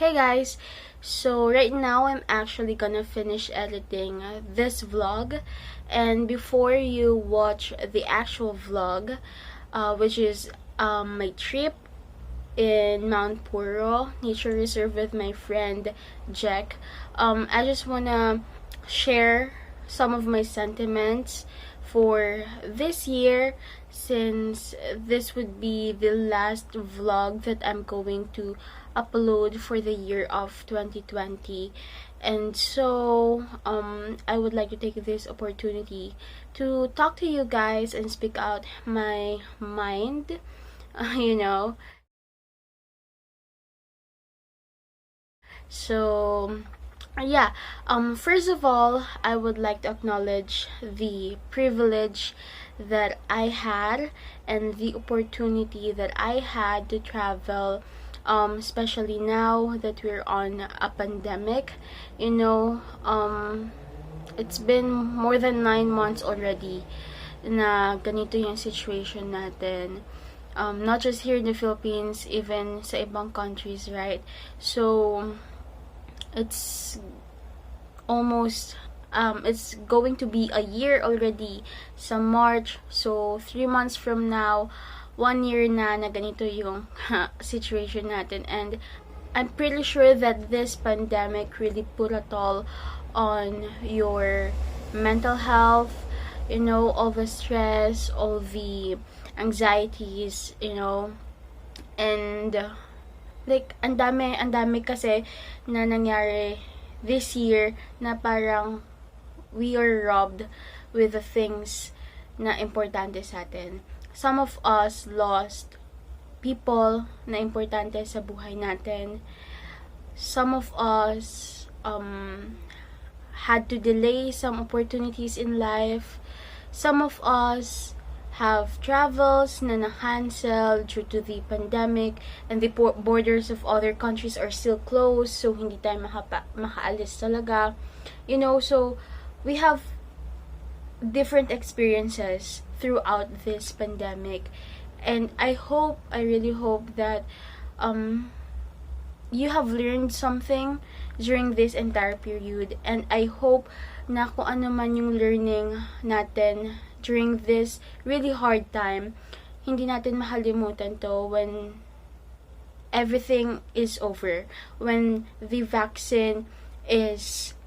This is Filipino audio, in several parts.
Hey guys, so right now I'm actually gonna finish editing this vlog, and before you watch the actual vlog, which is my trip in Mount Purro Nature Reserve with my friend Jack, I just wanna share some of my sentiments for this year, since this would be the last vlog that I'm going to upload for the year of 2020. And so I would like to take this opportunity to talk to you guys and speak out my mind. you know so yeah, first of all, I would like to acknowledge the privilege that I had and the opportunity that I had to travel, especially now that we're on a pandemic. It's been more than 9 months already na ganito yung situation natin. Not just here in the Philippines, even sa ibang countries, right? So it's almost it's going to be a year already sa March. So 3 months from now, 1 year na ganito yung situation natin. And I'm pretty sure that this pandemic really put a toll on your mental health, all the stress, all the anxieties, and like ang dami kasi na nangyari this year na parang we are robbed with the things na importante sa atin. Some of us lost people na importante sa buhay natin. Some of us had to delay some opportunities in life. Some of us have travels na na-cancel due to the pandemic, and the borders of other countries are still closed, so hindi tayo makaalis talaga. So we have different experiences throughout this pandemic, and I really hope that you have learned something during this entire period, and I hope na kung ano man yung learning natin during this really hard time, hindi natin makalimutan to when everything is over, when the vaccine is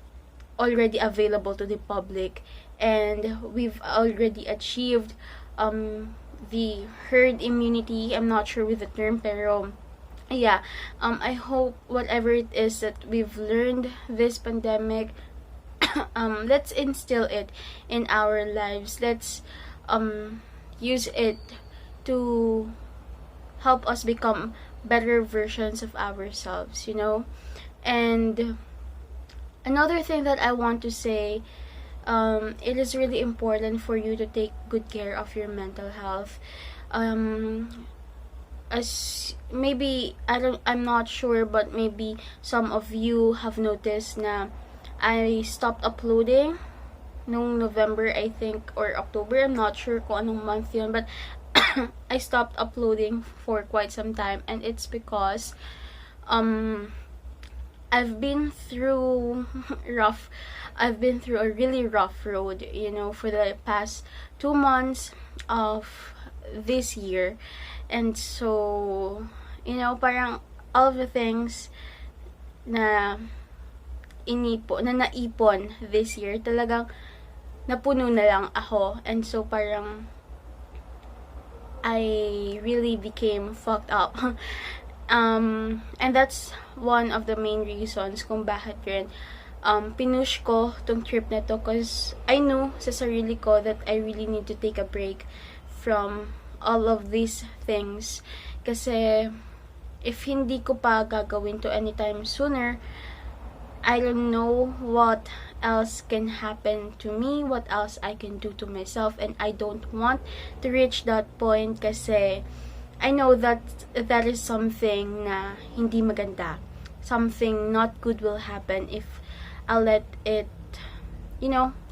already available to the public, and we've already achieved the herd immunity. I'm not sure with the term, pero yeah, I hope whatever it is that we've learned this pandemic, let's instill it in our lives. Let's use it to help us become better versions of ourselves, And another thing that I want to say, it is really important for you to take good care of your mental health. As maybe I'm not sure, but maybe some of you have noticed na I stopped uploading nung November, I think, or October. I'm not sure kung anong month yun, but I stopped uploading for quite some time, and it's because I've been through a really rough road, for the past 2 months of this year. And so, parang all of the things na naipon this year, talagang napuno na lang ako. And so parang I really became fucked up. And that's one of the main reasons kung bakit rin pinush ko tong trip na to, because I knew sa sarili ko that I really need to take a break from all of these things. Kasi if hindi ko pa gagawin to anytime sooner, I don't know what else can happen to me, what else I can do to myself, and I don't want to reach that point, kasi I know that that is something na hindi maganda. Something not good will happen if I'll let it,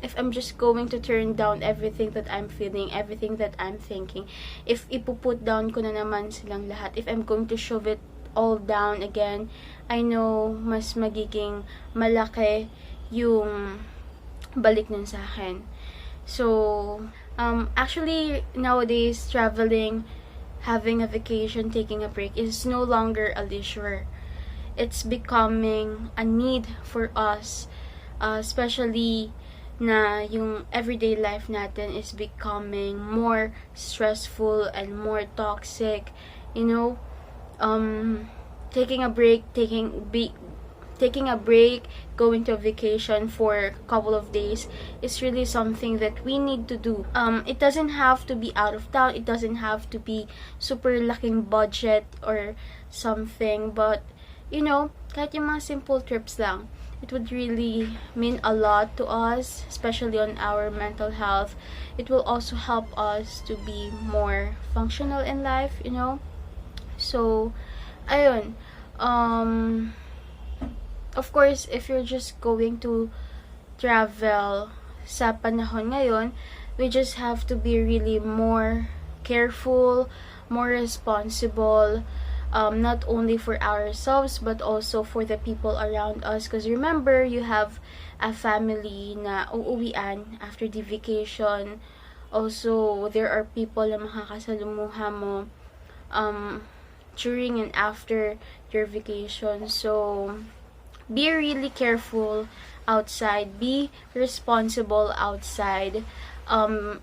if I'm just going to turn down everything that I'm feeling, everything that I'm thinking. If ipuput down ko na naman silang lahat, if I'm going to shove it all down again, I know mas magiging malaki yung balik nun sa akin. So, actually, nowadays, traveling, having a vacation, taking a break is no longer a leisure. It's becoming a need for us, especially na yung everyday life natin is becoming more stressful and more toxic. You know, taking a break, going to a vacation for a couple of days is really something that we need to do. It doesn't have to be out of town. It doesn't have to be super laking budget or something. But, you know, kahit yung mga simple trips lang, it would really mean a lot to us, especially on our mental health. It will also help us to be more functional in life, you know. So, ayun. Of course, if you're just going to travel sa panahon ngayon, we just have to be really more careful, more responsible, not only for ourselves but also for the people around us. Because remember, you have a family na uuwian after the vacation. Also, there are people na makakasalumuha mo during and after your vacation. So, be really careful outside. Be responsible outside.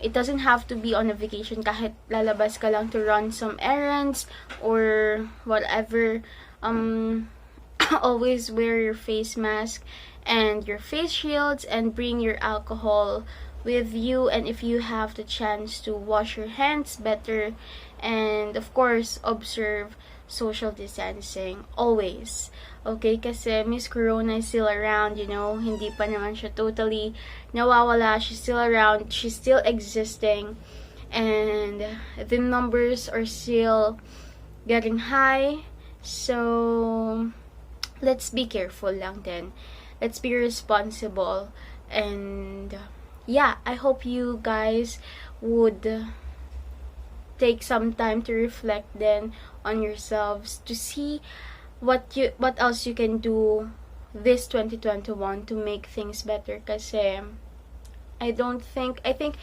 It doesn't have to be on a vacation. Kahit lalabas ka lang to run some errands or whatever. Always wear your face mask and your face shields and bring your alcohol with you. And if you have the chance to wash your hands better. And of course, observe social distancing always. Okay, kasi Miss Corona is still around, you know, hindi pa naman siya totally nawawala. She's still around, she's still existing, and the numbers are still getting high. So, let's be careful lang din. Let's be responsible. And, yeah, I hope you guys would take some time to reflect then on yourselves to see what else you can do this 2021 to make things better. Kasi I think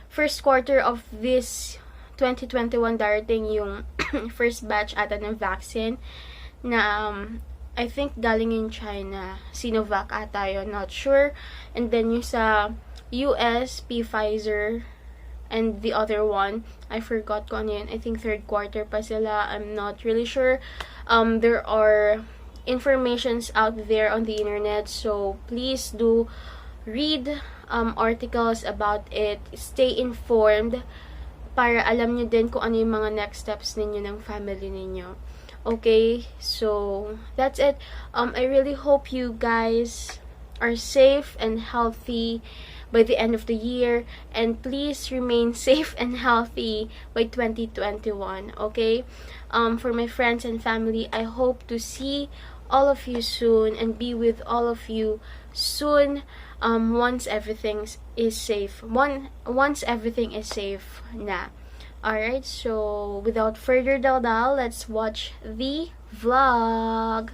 first quarter of this 2021 darating yung first batch ata ng vaccine na I think galing in China, Sinovac ata yun, not sure. And then yung sa US, Pfizer, and the other one, I forgot ko ano yun. I think third quarter pa sila. I'm not really sure. There are informations out there on the internet. So, please do read articles about it. Stay informed para alam nyo din kung ano yung mga next steps ninyo ng family ninyo. Okay? So, that's it. I really hope you guys are safe and healthy by the end of the year, and please remain safe and healthy by 2021, okay? For my friends and family, I hope to see all of you soon and be with all of you soon, once everything is safe. Once everything is safe na. Alright, so without further daldal, let's watch the vlog.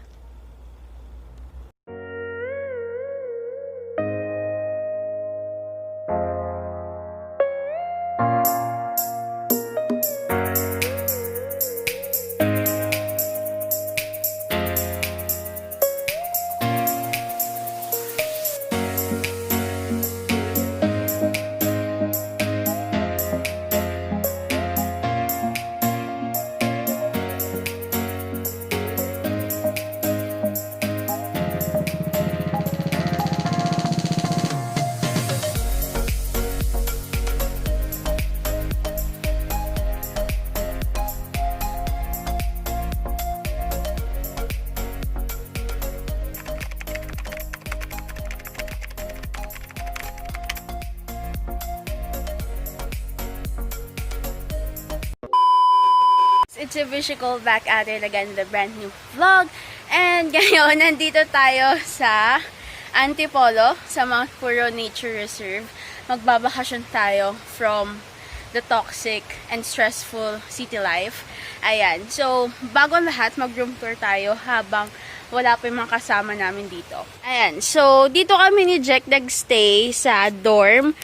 It's a Visual back at it again, the brand new vlog. And ngayon, nandito tayo sa Antipolo, sa Mount Purro Nature Reserve. Magbabakasyon tayo from the toxic and stressful city life. Ayan. So, bago ang lahat, mag-room tour tayo habang wala pa yung mga kasama namin dito. Ayan. So, dito kami ni Jack nag-stay sa dorm.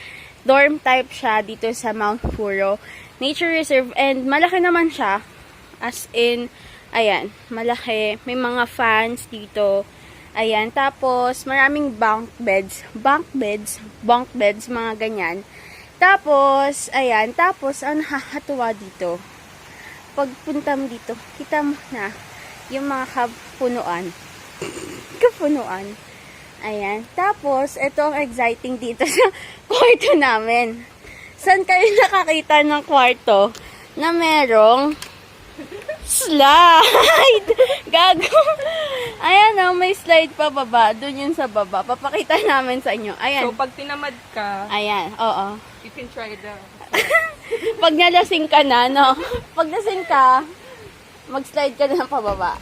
Dorm type siya dito sa Mount Purro Nature Reserve. And malaki naman siya. As in, ayan, malaki. May mga fans dito. Ayan. Tapos, maraming bunk beds, mga ganyan. Tapos, ayan. Tapos, ang nakakatuwa dito. Pagpunta mo dito, kita mo na yung mga kapunuan. Kapunuan. Ayan. Tapos, ito ang exciting dito sa kwarto namin. Saan kayo nakakita ng kwarto na merong slide? Gago. Ayan o, may slide pa baba. Doon yun sa baba. Papakita namin sa inyo. Ayan. So, pag tinamad ka, ayan, oo. you can try the... Pag nalasing ka na, no? Pag lasing ka, mag-slide ka na pababa.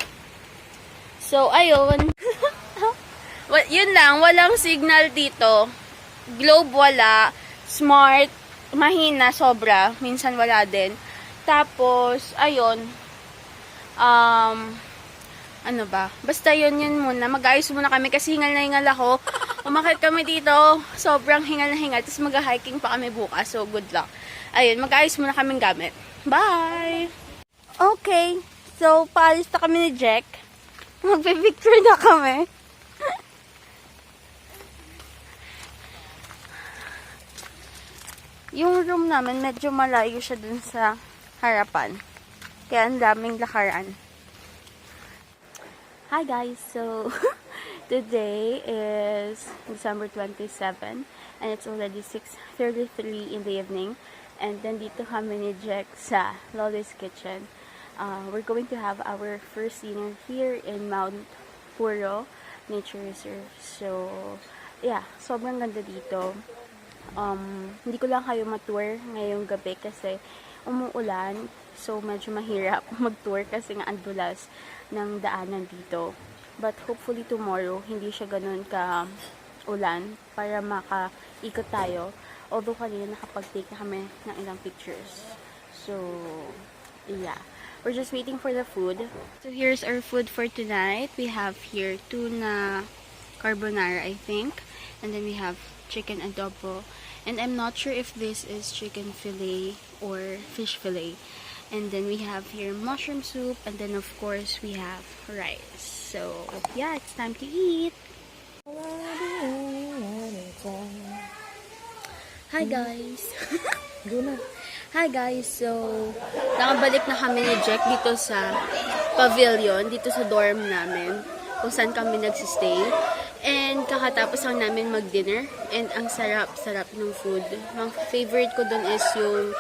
So, ayun. Yun lang, walang signal dito. Globe wala. Smart, mahina, sobra. Minsan wala din. Tapos, ayun. Ano ba? Basta yun muna. Mag-ayos muna kami kasi hingal na hingal ako. Umakit kami dito. Sobrang hingal na hingal. Tapos mag-hiking pa kami bukas. So, good luck. Ayun, mag-ayos muna kaming gamit. Bye! Okay. So, paalis na kami ni Jack. Magpipicture na kami. Yung room namin, medyo malayo siya dun sa harapan. Kaya ang daming lakaran. Hi guys! So, today is December 27 and it's already 6:33 in the evening. And then dito kami ni Jack sa Lola's Kitchen. We're going to have our first dinner here in Mount Purro Nature Reserve. So, yeah, sobrang ganda dito. Hindi ko lang kayo ma-tour ngayong gabi kasi umuulan. So, medyo mahirap mag-tour kasi nga ang dulas ng daanan dito. But hopefully tomorrow, hindi siya ganun ka-ulan para maka-ikot tayo. Although kanina nakapag-take na kami ng ilang pictures. So, yeah. We're just waiting for the food. So, here's our food for tonight. We have here tuna carbonara, I think. And then we have chicken adobo. And I'm not sure if this is chicken fillet or fish fillet. And then we have here mushroom soup. And then, of course, we have rice. So, yeah, it's time to eat. Hi, guys. Hi, guys. So, nakabalik na kami ni Jack dito sa pavilion, dito sa dorm namin, kung saan kami nagsistay. And kakatapos lang namin mag-dinner. And ang sarap-sarap ng food. Ang favorite ko dun is yung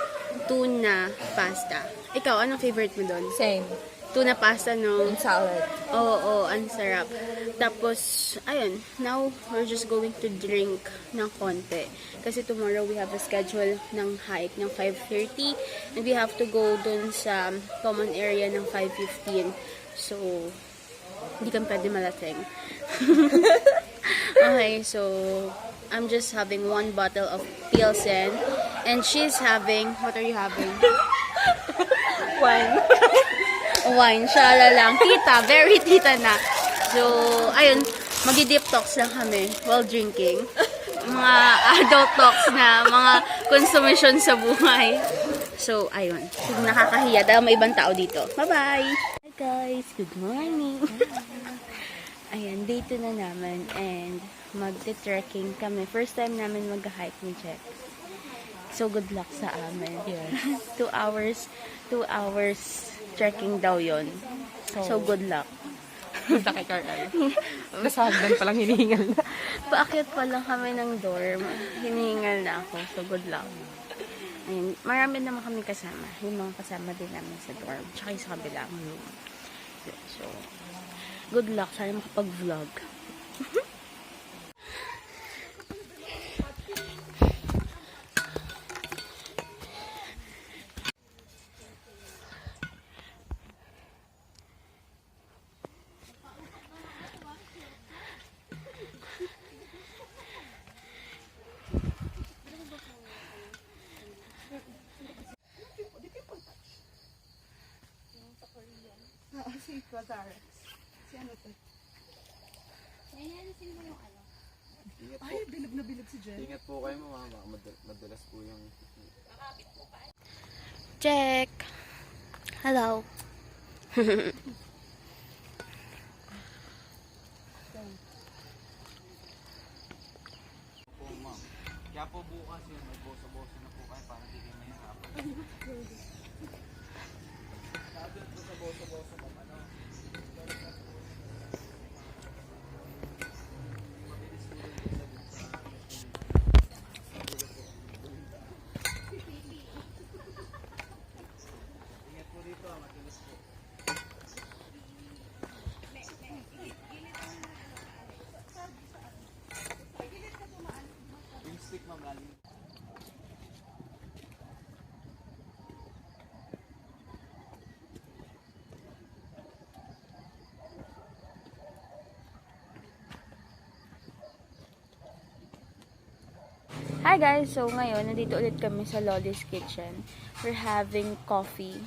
tuna pasta. Ikaw, anong favorite mo dun? Same. Tuna pasta, no? And salad. Oo, ang sarap. Tapos, ayun, now we're just going to drink ng konti. Kasi tomorrow we have a schedule ng hike ng 5:30. And we have to go dun sa common area ng 5:15. So, hindi kami pwede malasing. Okay, so I'm just having one bottle of Pilsen. And she's having, what are you having? Wine. Wine, siya lang. Tita, very tita na. So, ayun, magi-deep talks lang kami while drinking. Mga adult talks na, mga consumption sa buhay. So, ayun. Nakakahiya dahil may ibang tao dito. Bye-bye! Hi guys, good morning! Ayan, day 2 na namin and magte-trekking kami. First time namin mag-hike ni Jack. So, good luck sa amin. Yes. 2 hours trekking daw yon. So good luck. Sakit ka kayo. Nasa hagdan palang hinihingal na. Paakyat pa lang kami ng dorm. Hinihingal na ako. So good luck. Ayun, marami naman kami kasama. Yung mga kasama din namin sa dorm. Tsaka sa kabilang room. So, good luck. Sana makapag-vlog. Salazar. Si ano to? Ay, bilog na bilog si Jen. Ingat po kayo mama, madalas po yung... Check! Hello! Po ma'am. Kaya po bukas yun, magbosa-bosa na po kayo para hindi kayo mahirapan. Sabi po sa bosa-bosa ma'am, ano? Ingat po dito, madalas po. Yung stick ma'am, lalo. Hi guys! So ngayon, nandito ulit kami sa Loli's Kitchen. We're having coffee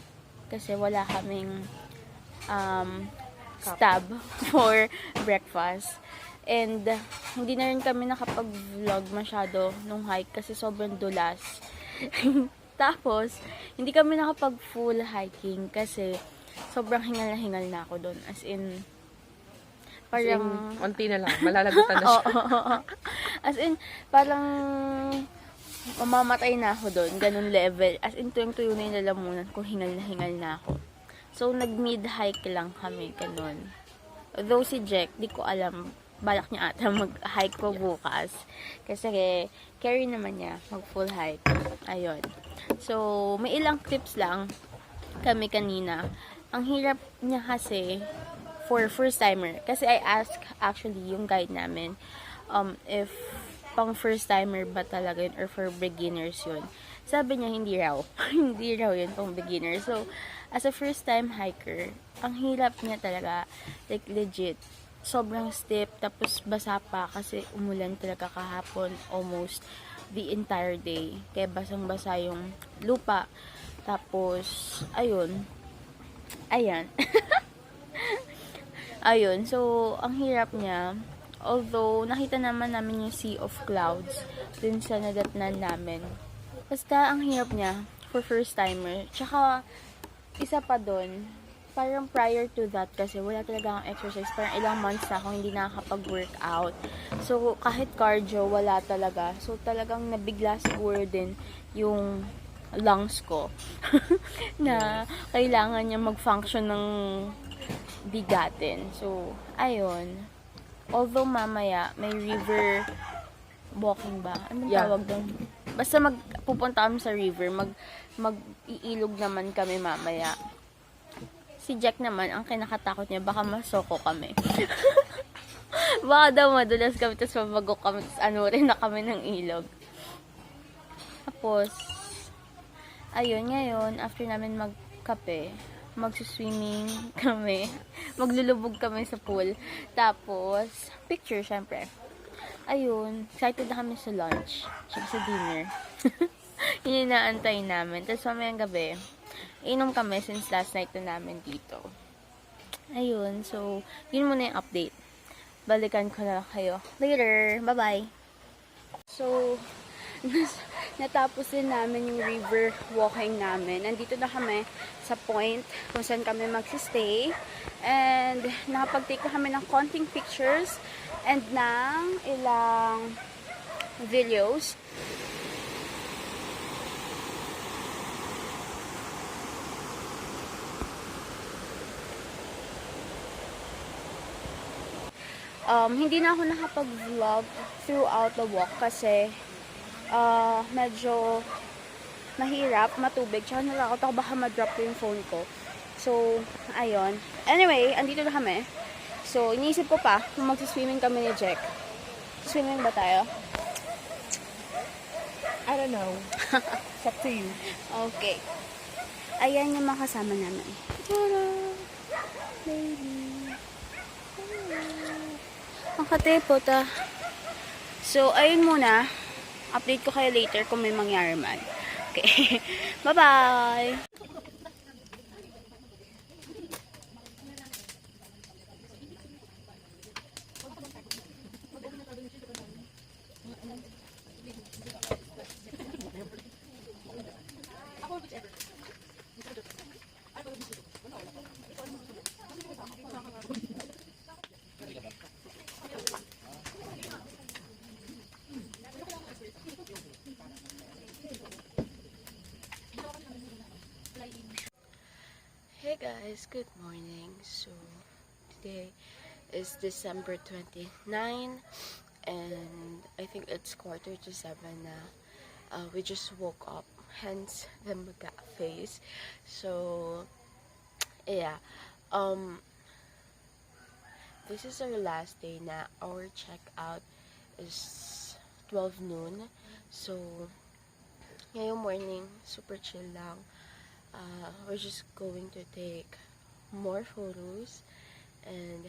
kasi wala kaming stab for breakfast. And hindi na rin kami nakapag-vlog masyado nung hike kasi sobrang dulas. Tapos, hindi kami nakapag-full hiking kasi sobrang hingal na hingal na ako doon. As in, parang... Unti na lang. Malalagutan na siya. As in, parang mamamatay na ako doon. Ganun level. As in, tuyong-tuyo na yung lalamunan kung hingal na ako. So, nag-mid-hike lang kami. Ganun. Though si Jack, di ko alam, balak niya ata mag-hike ko bukas. Kasi carry naman niya mag-full hike. Ayun. So, may ilang clips lang kami kanina. Ang hirap niya kasi for first timer. Kasi I asked actually yung guide namin if pang first timer ba talaga yun or for beginners yun. Sabi niya hindi raw. Hindi raw yun pang beginner. So, as a first time hiker, ang hirap niya talaga. Like legit. Sobrang steep. Tapos basa pa kasi umulan talaga kahapon almost the entire day. Kaya basang-basa yung lupa. Tapos, ayun. Ayan. Ayun. So, ang hirap niya. Although, nakita naman namin yung sea of clouds dun sa nadatnan namin. Basta, ang hirap niya for first timer. Tsaka, isa pa dun, parang prior to that kasi wala talaga akong exercise. Parang ilang months na akong hindi nakakapag-workout. So, kahit cardio, wala talaga. So, talagang nabigla siguro din yung lungs ko na kailangan niya mag-function ng bigatin. So, ayun. Although mamaya, may river walking ba? Anong tawag doon? Basta pupunta kami sa river. Mag-iilog naman kami mamaya. Si Jack naman, ang kinakatakot niya, baka masoko kami. Baka daw madulas kami, tapos mabagok kami, tapos ano rin na kami ng ilog. Tapos, ayun, ngayon, after namin magkape, magsuswimming kami, maglulubog kami sa pool. Tapos, picture, syempre. Ayun, excited na kami sa lunch, tsaka sa dinner. Yun yung inaantay namin. Tapos, mamayang gabi, inom kami since last night na namin dito. Ayun, so, yun muna yung update. Balikan ko na kayo later. Bye-bye! So, natapos din namin yung river walking namin. Nandito na kami sa point kung saan kami magsistay. And nakapag-take na kami ng konting pictures and ng ilang videos. Hindi na ako nakapag-vlog throughout the walk kasi medyo mahirap, matubig, tsaka nalakot ako baka ma-drop ko yung phone ko. So, ayun. Anyway, andito na kami. So, iniisip ko pa kung magsiswimming kami ni Jack. Swimming ba tayo? I don't know. It's up to you. Okay. Ayan yung mga kasama namin. Tada! Baby. Ang katipot ah. So, ayun muna. Update ko kayo later kung may mangyari man. Okay. Bye-bye! guys, good morning. So today is December 29 and I think it's 6:45 now. We just woke up, hence the maga face. So yeah, um this is our last day na. Our checkout is 12 noon. So ngayong morning, super chill lang. We're just going to take more photos and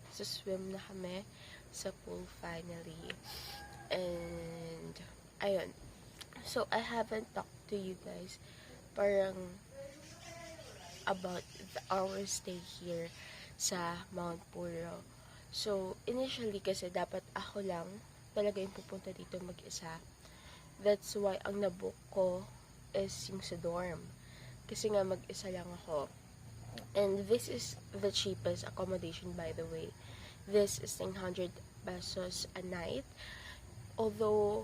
swim na kami sa pool finally. And ayun. So I haven't talked to you guys parang about our stay here sa Mount Purro. So initially kasi dapat ako lang talaga yung pupunta dito mag-isa. That's why ang nabook ko is yung sa dorm. Kasi nga mag-isa lang ako. And this is the cheapest accommodation, by the way. This is 900 pesos a night. Although,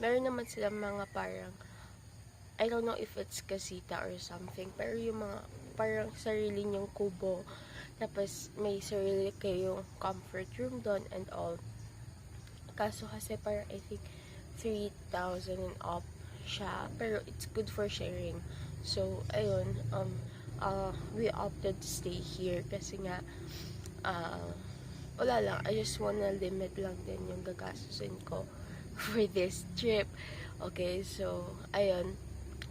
meron naman sila mga parang, I don't know if it's casita or something, pero yung mga parang sarili niyong kubo. Tapos, may sarili kayong comfort room doon and all. Kaso kasi parang, I think, 3,000 and up siya, pero it's good for sharing. So ayun, we opted to stay here kasi nga wala lang, I just wanna limit lang din yung gagastusin ko for this trip. Okay, so ayun,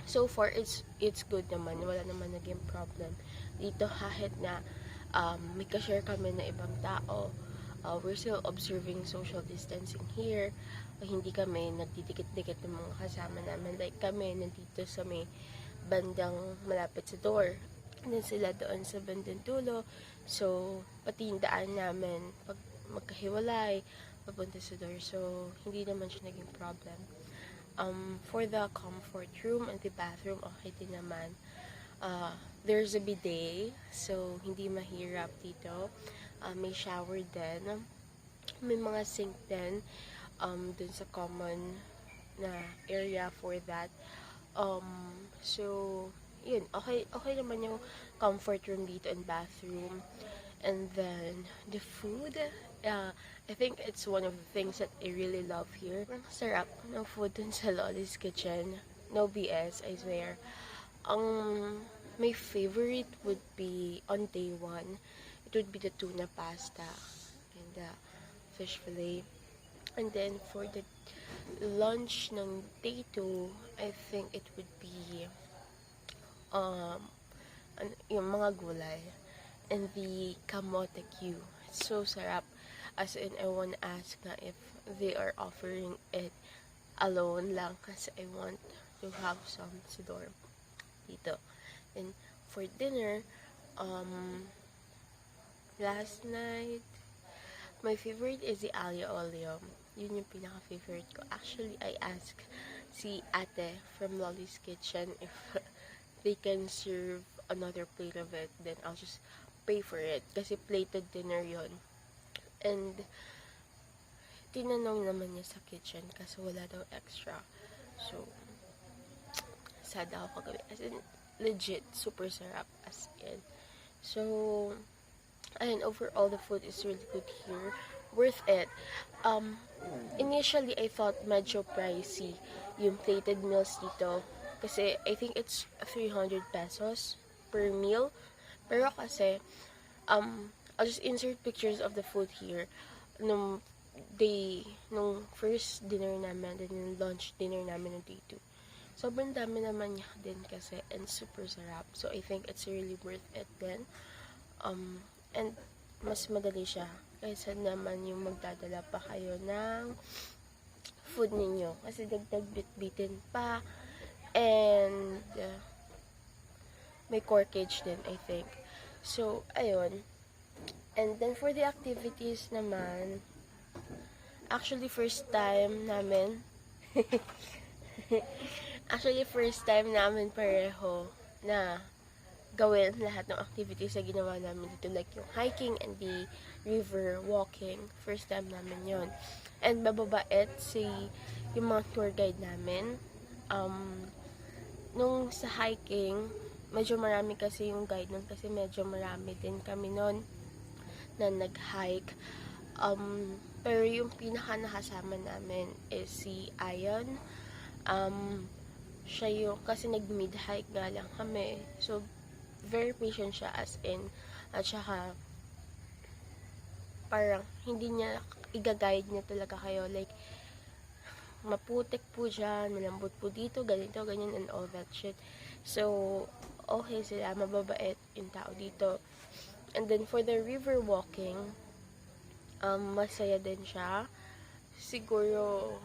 so far it's good naman, wala naman naging problem dito kahit na may ka-share kami na ibang tao. We're still observing social distancing here. Hindi kami nagdidikit-dikit ng mga kasama namin. Like kami, nandito sa may bandang malapit sa door. And then sila doon sa bandang dulo. So, pati yung daan namin, pag magkahiwalay, papunta sa door. So, hindi naman siya naging problem. For the comfort room and the bathroom, okay din naman. There's a bidet, so hindi mahirap dito. May shower din. May mga sink din dun sa common na area for that. So, yun. Okay naman yung comfort room dito and bathroom. And then, the food, I think it's one of the things that I really love here. Sarap ng food dun sa Lolly's Kitchen. No BS, I swear. My favorite would be on day 1. It would be the tuna pasta and the fish fillet. And then for the lunch ng day 2, I think it would be yung mga gulay and the kamote Q. It's so sarap. As in, I want to ask na if they are offering it alone lang kasi I want to have some sa dorm dito. And for dinner, last night, my favorite is the aglio olio. Yun yung pinaka-favorite ko. Actually, I asked si ate from Lolly's Kitchen if they can serve another plate of it. Then, I'll just pay for it. Kasi plated dinner yon. And, tinanong naman niya sa kitchen kasi wala daw extra. So, sad ako kagabi. As in, legit, super sarap as in. So, ayun, overall, the food is really good here. Worth it. Initially, I thought medyo pricey yung plated meals dito. Kasi, I think it's 300 pesos per meal. Pero kasi, I'll just insert pictures of the food here. Nung first dinner namin, then yung lunch dinner namin ng day 2. Sobrang dami naman niya din kasi and super sarap. So, I think it's really worth it din. And mas madali siya kaysa naman yung magdadala pa kayo ng food ninyo. Kasi dagdag bit-bitin pa. And may corkage din, I think. So, ayun. And then for the activities naman, actually first time namin pareho na gawin lahat ng activities na ginawa namin dito, like yung hiking and the river walking. First time namin yon. And mababait yung mga tour guide namin. Nung sa hiking, medyo marami kasi yung guide nun kasi medyo marami din kami nun na nag-hike. Pero yung pinaka nakasama namin is si Ayon. Siya yung, kasi nag-mid-hike nga lang kami. So, very patient siya as in. At saka, parang hindi niya, i-guide niya talaga kayo. Like, maputik po dyan, malambot po dito, ganito, ganyan, and all that shit. So, okay sila, mababait yung tao dito. And then, for the river walking, masaya din siya. Siguro,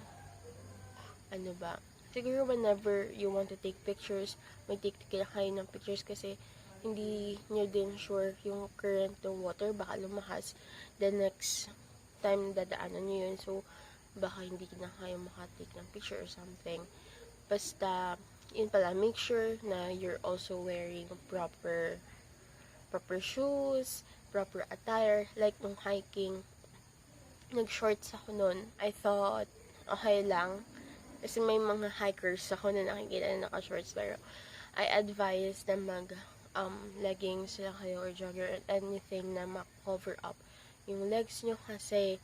ano ba? Siguro whenever you want to take pictures, may take kayo ng pictures kasi hindi nyo din sure yung current ng water, baka lumahas the next time dadaanan nyo yun. So, baka hindi na kayo makatake ng picture or something. Basta, yun pala, make sure na you're also wearing proper shoes, proper attire. Like, nung hiking, nag-shorts ako nun. I thought, okay lang. Kasi may mga hikers ako na nakikita na naka-shorts. Pero, I advise na leggings lang kayo or jogger or anything na ma-cover up yung legs nyo kasi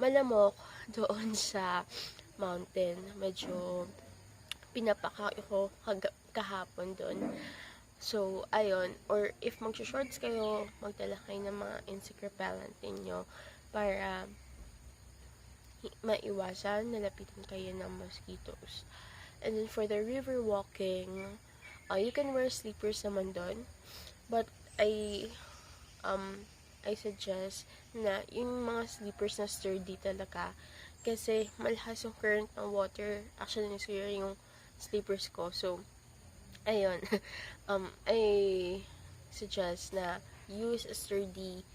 malamok doon sa mountain. Medyo pinapaka ko kahapon doon. So, ayun. Or if mag-shorts kayo, magdala kayo ng mga insect repellent ninyo para maiwasan, nalapitan kayo ng mosquitoes. And then, for the river walking, you can wear slippers naman doon. But, I suggest na yung mga slippers na sturdy talaga. Kasi, malahas yung current ng water. Actually, nasira yung slippers ko. So, ayun. I suggest na use a sturdy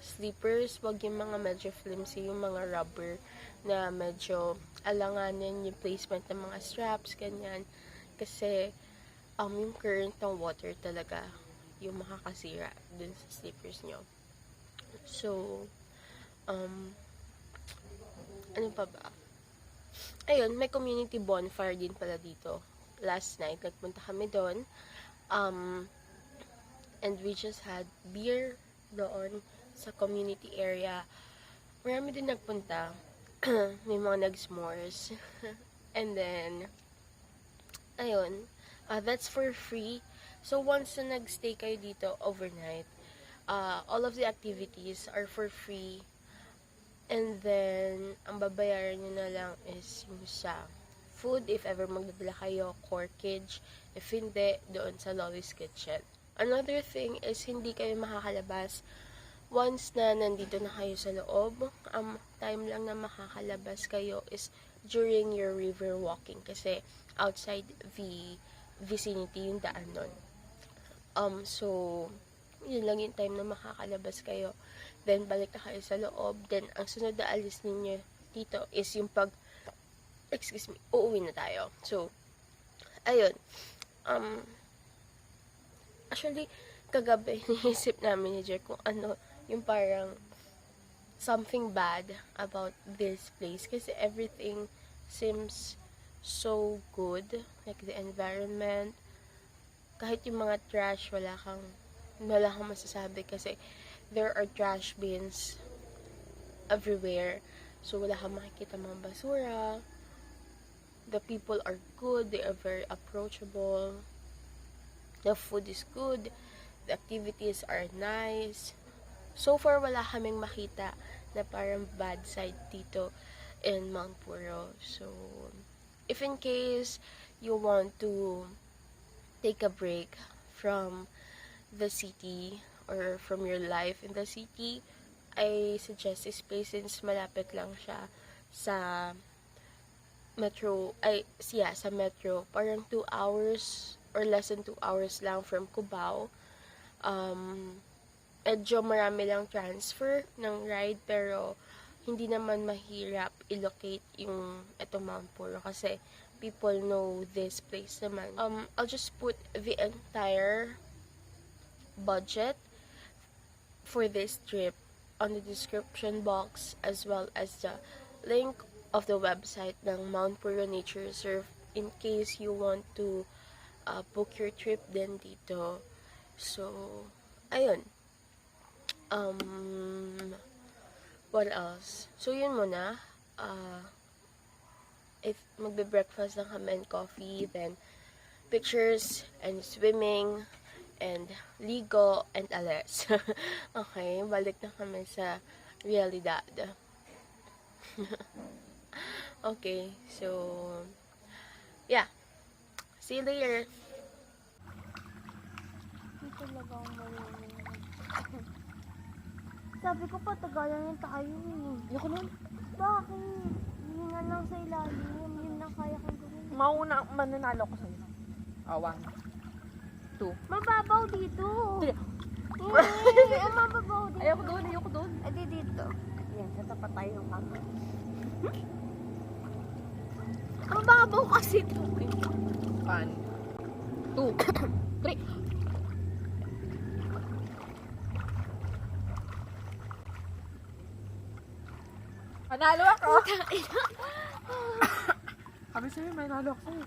slippers, wag yung mga medyo flimsy, yung mga rubber na medyo alanganin yung placement ng mga straps, ganyan. Kasi, yung current ng water talaga yung makakasira dun sa slippers nyo. So, ano pa ba? Ayun, may community bonfire din pala dito. Last night, nagpunta kami doon. And we just had beer doon sa community area. Marami din nagpunta. May mga nag-s'mores. And then, ayun, that's for free. So, once na nag-stay kayo dito overnight, all of the activities are for free. And then, ang babayaran nyo na lang is yung sa food, if ever magdadala kayo, corkage. If hindi, doon sa Calawis kitchen. Another thing is, hindi kayo makakalabas once na nandito na kayo sa loob. Time lang na makakalabas kayo is during your river walking. Kasi, outside the vicinity yung daan nun. So, yun lang yung time na makakalabas kayo. Then, balik na kayo sa loob. Then, ang sunod na alis ninyo dito is yung uuwi na tayo. So, ayun. Actually, kagabi, naisip namin ni Jer kung ano, yung parang something bad about this place. Kasi everything seems so good. Like, the environment. Kahit yung mga trash, wala kang masasabi kasi there are trash bins everywhere. So, wala kang makikita mga basura. The people are good. They are very approachable. The food is good. The activities are nice. So far, wala kaming makita na parang bad side dito in Mount Purro. So, if in case you want to take a break from the city or from your life in the city, I suggest this place since malapit lang siya sa metro, sa metro. Parang 2 hours or less than 2 hours lang from Cubao. Medyo marami lang transfer ng ride pero hindi naman mahirap i-locate yung etong Mount Purro kasi people know this place naman. I'll just put the entire budget for this trip on the description box as well as the link of the website ng Mount Purro Nature Reserve in case you want to book your trip din dito. So, ayun. What else? So, yun muna. If magbe-breakfast lang kami and coffee, then pictures and swimming and ligo and alas. Okay, balik na kami sa realidad. Okay, so yeah. See you later. Sabi ko patagalan yung tayo eh. Ayoko nun. Bakit? Hihinga lang sa ilalim. Yun lang kaya kong gawin. Mauna, mananalo ko sa'yo. Oh, 1, 2. Mababaw dito. Mababaw dito. Ayoko doon. Adi dito. Yan, tatapat tayo ng kama. Mababaw kasi ito. 1, 2, 3. Panalo ako! Sabi sa'yo, may nalo ako sa'yo.